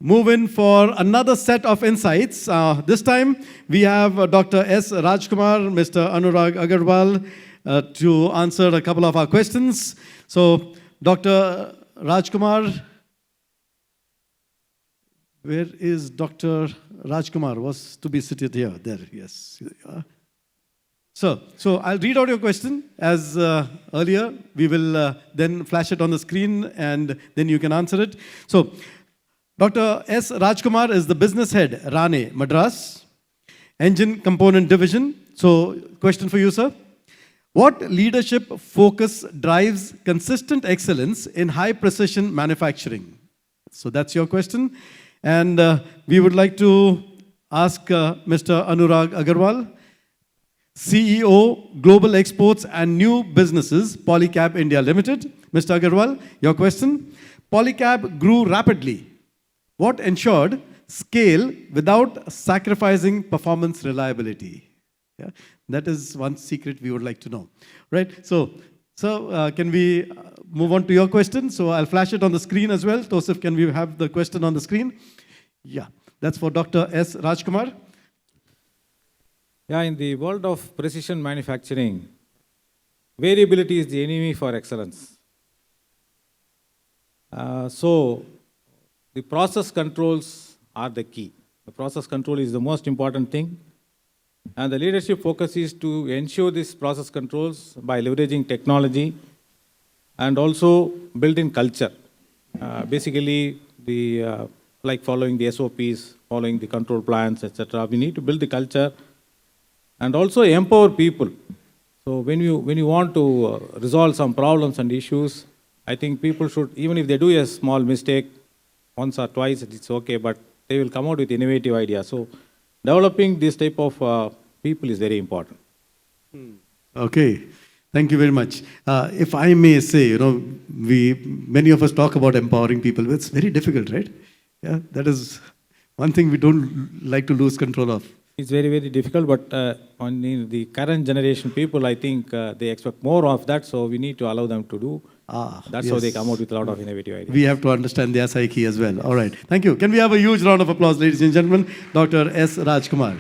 move in for another set of insights. This time, we have Dr. S. Rajkumar, Mr. 𝗟𝗲𝗱𝗵𝗶 to answer a couple of our questions. So, Dr. Rajkumar, where is Dr. Rajkumar? Was to be seated here. There, yes. So I'll read out your question as earlier. We will then flash it on the screen and then you can answer it. So, Dr. S. Rajkumar is the business head, RANE, Madras, Engine Component Division. So, question for you, sir. What leadership focus drives consistent excellence in high precision manufacturing? So, that's your question. And we would like to ask Mr. 𝗟𝗲𝗱𝗵𝗶, CEO, Global Exports and New Businesses, Polycab India Limited. Mr. Agarwal, your question. Polycab grew rapidly. What ensured scale without sacrificing performance reliability? Yeah, that is one secret we would like to know. Right? So can we move on to your question? So I'll flash it on the screen as well. Tosif, can we have the question on the screen? Yeah, that's for Dr. S. Rajkumar. Yeah, in the world of precision manufacturing, variability is the enemy for excellence. So, the process controls are the key. The process control is the most important thing. And the leadership focus is to ensure these process controls by leveraging technology and also building culture. Basically, like following the SOPs, following the control plans, etc. We need to build the culture and also empower people. So when you want to resolve some problems and issues, I think people should, even if they do a small mistake, once or twice, it's okay, but they will come out with innovative ideas. So developing this type of people is very important. Okay, thank you very much. If I may say, many of us talk about empowering people, but it's very difficult, right? Yeah, that is one thing we don't like to lose control of. It's very, very difficult, but on the current generation people, I think they expect more of that, so we need to allow them to do. That's how they come out with a lot of innovative ideas. We have to understand their psyche as well. All right, thank you. Can we have a huge round of applause, ladies and gentlemen? Dr. S. Rajkumar.